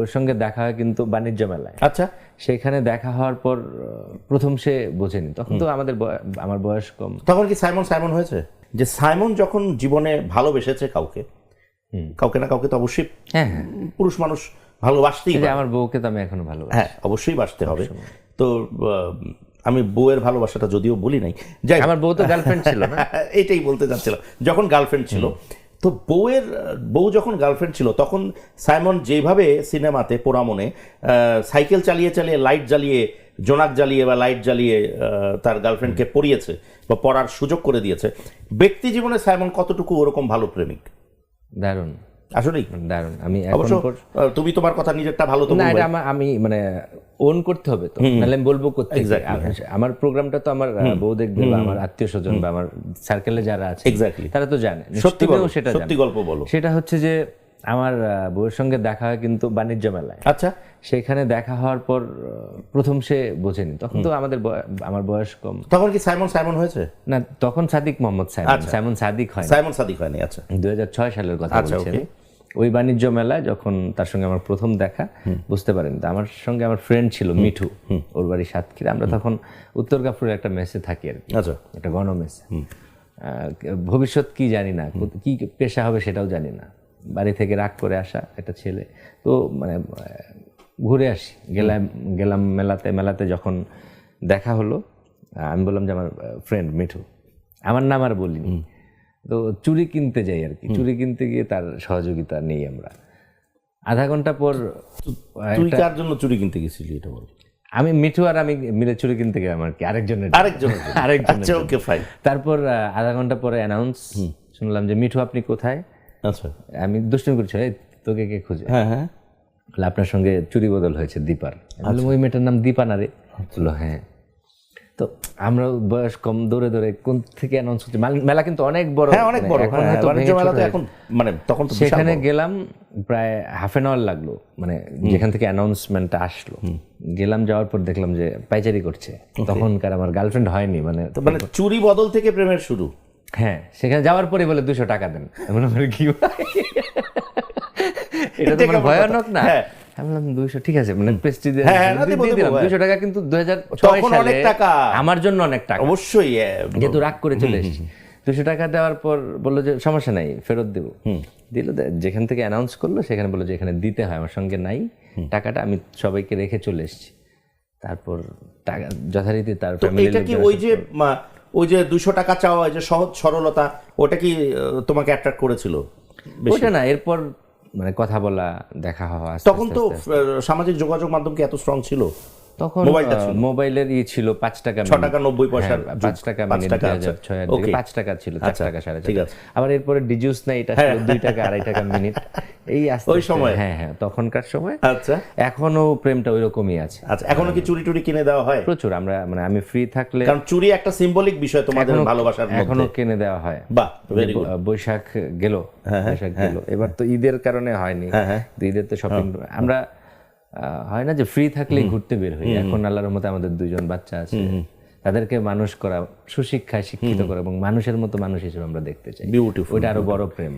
বউয়ের সঙ্গে দেখা হয় কিন্তু বাণিজ্য মেলায়। আচ্ছা, সেখানে দেখা হওয়ার পর প্রথম সে বোঝেনি, তখন তো আমার বয়স কম। তখন কি সাইমন সাইমন হয়েছে? যে সাইমন যখন জীবনে ভালোবেসেছে কাউকে, কাউকে না কাউকে তো অবশ্যই হ্যাঁ হ্যাঁ, পুরুষ মানুষ ভালোবাসতেই এই যে পারে। আমার বউকে তো আমি এখনো ভালোবাসি। হ্যাঁ, অবশ্যই বাসতে হবে। তো আমি বউয়ের ভালোবাসাটা যদিও বলি নাই, যাই আমার বউ তো গার্লফ্রেন্ড ছিল না। এইটাই বলতে চাচ্ছিলাম, যখন গার্লফ্রেন্ড ছিল। তো বউ যখন গার্লফ্রেন্ড ছিল তখন সাইমন যেভাবে সিনেমাতে পোড়ামনে সাইকেল চালিয়ে চালিয়ে লাইট জ্বালিয়ে জোনাক জ্বালিয়ে বা লাইট জ্বালিয়ে তার গার্লফ্রেন্ডকে পড়িয়েছে বা পড়ার সুযোগ করে দিয়েছে, ব্যক্তি জীবনে সাইমন কতটুকু ওরকম ভালো প্রেমিক? দারুণ, আসলেই দারুণ। আমি অবশ্য তুমি তোমার কথা নিজেরটা ভালো তো না, বলবে। এটা আমি মানে ওন করতে হবে তো, নাহলে আমি বলবো কোথায়। আমার প্রোগ্রামটা তো আমার বউ দেখবে বা আমার আত্মীয় স্বজন বা আমার সার্কেলে যারা আছে এক্স্যাক্টলি, তারা তো জানে। সত্যি বলো, সেটা সত্যি গল্প বলো। সেটা হচ্ছে যে আমার বউয়ের সঙ্গে দেখা হয় কিন্তু বাণিজ্য মেলায়। আচ্ছা, সেখানে দেখা হওয়ার পর প্রথম সে বোঝেনি, তখন তো আমার বয়স কম। তখন কি সাইমন সাইমন হয়েছে? না, তখন সাদিক মোহাম্মদ সাইমন সাদিক হয়, সাইমন সাদিক হয়নি। আচ্ছা, 2006 সালের কথা আচ্ছা, বলছেন। ওকে। ওই বাণিজ্য মেলায় যখন তার সঙ্গে আমার প্রথম দেখা, বুঝতে পারেন তো আমার সঙ্গে আমার ফ্রেন্ড ছিল মিঠু, ওর বাড়ি সাতক্ষীরা। আমরা তখন উত্তরকাপুরের একটা মেসে থাকি আর কি, আচ্ছা, একটা গণমেসে। ভবিষ্যৎ কি জানি না, কি পেশা হবে সেটাও জানি না। বাড়ি থেকে রাগ করে আসা একটা ছেলে, তো মানে ঘুরে আসি, গেলাম মেলাতে যখন দেখা হলো, আমি বললাম যে আমার ফ্রেন্ড মিঠু, আমার নাম আর বলিনি। তো চুড়ি কিনতে যাই আর কি, চুড়ি কিনতে গিয়ে তার সহযোগিতা নেই আমরা। আধা ঘন্টা পর তুই কার জন্য চুরি কিনতে গেছিলি এটা বল? আমি মিঠু আর আমি মিলে চুড়ি কিনতে গেলাম আর কি, আরেকজনের। আচ্ছা, ওকে, ফাইন। তারপর আধা ঘন্টা পরে অ্যানাউন্স শুনলাম যে মিঠু আপনি কোথায়? আচ্ছা, আমি দুষ্টুমি করছি, তোকে কে খুঁজে? হ্যাঁ হ্যাঁ, আপনার সঙ্গে চুরি বদল হয়েছে দীপার। ওই মেয়েটার নাম দীপা না রে? বললো হ্যাঁ। তো আমরা বয়স কম, দৌড়ে দৌড়ে কোন থেকে অ্যানাউন্স হচ্ছে, মেলা কিন্তু অনেক বড়, হ্যাঁ অনেক বড়। বাণিজ্য মেলা তো এখন মানে তখন তো সেখানে গেলাম, প্রায় হাফ অ্যান আওয়ার লাগলো, মানে যেখান থেকে অ্যানাউন্সমেন্টটা আসলো। গেলাম, যাওয়ার পর দেখলাম যে পাইচারি করছে। তখনকার আমার গার্লফ্রেন্ড হয়নি, মানে চুরি বদল থেকে প্রেমের শুরু। হ্যাঁ, সেখানে যাওয়ার পরে বলে 200 টাকা দেন। এমন আমার কি এটা তো মানে ভয়ানক না? আমি বললাম 200 ঠিক আছে, মানে প্রেস্টিজ দিয়ে দিলাম 200 টাকা, কিন্তু 2006 সালে আমার জন্য অনেক টাকা, অবশ্যই। যেহেতু রাগ করে চলে এসেছি, 200 টাকা দেওয়ার পর বললো যে সমস্যা নাই, ফেরত দেবো। দিল, যেখান থেকে অ্যানাউন্স করলো সেখানে বললো যে এখানে দিতে হয়, আমার সঙ্গে নাই টাকাটা, আমি সবাইকে রেখে চলে এসেছি। তারপর টাকা যথারীতি তার এটা কি ওই যে 200 টাকা চাওয়া, যে সহজ সরলতা, ওটা কি তোমাকে অ্যাট্রাক্ট করেছিল? ওটা না, এরপর মানে কথা বলা, দেখা হওয়া। তখন তো সামাজিক যোগাযোগ মাধ্যম কি এত স্ট্রং ছিল? তখন মোবাইলের ছিল 5 টাকা, 6 টাকা 90 পয়সা, 5 টাকা মিনিট, 2006 এর দিকে 5 টাকা ছিল, 4 টাকা 4.5। আবার এরপরে ডিজুস না, এটা ছিল 2 টাকা 2.5 টাকা মিনিট। এই ওই সময়, হ্যাঁ হ্যাঁ, তখনকার সময়। আচ্ছা, এখনো প্রেমটা ওই রকমই আছে। আচ্ছা, এখনো কি চুরি টুরি কিনে দেওয়া হয়? প্রচুর। আমরা মানে আমি ফ্রি থাকলে, কারণ চুরি একটা সিম্বলিক বিষয় তোমাদের ভালোবাসার মধ্যে, এখনো কিনে দেওয়া হয়। বাহ, ভেরি গুড। বৈশাখ গেল, এবার তো ঈদের কারণে হয়নি, ঈদের তো শপিং আমরা হয় না যে ফ্রি থাকলেই ঘুরতে বের হই। এখন আল্লাহর রহমতে আমাদের 2জন বাচ্চা আছে, তাদেরকে মানুষ করা, সুশিক্ষায় শিক্ষিত করা এবং মানুষের মতো মানুষ হিসেবে আমরা দেখতে চাই। বিউটিফুল। ওইটা আরো বড় প্রেম।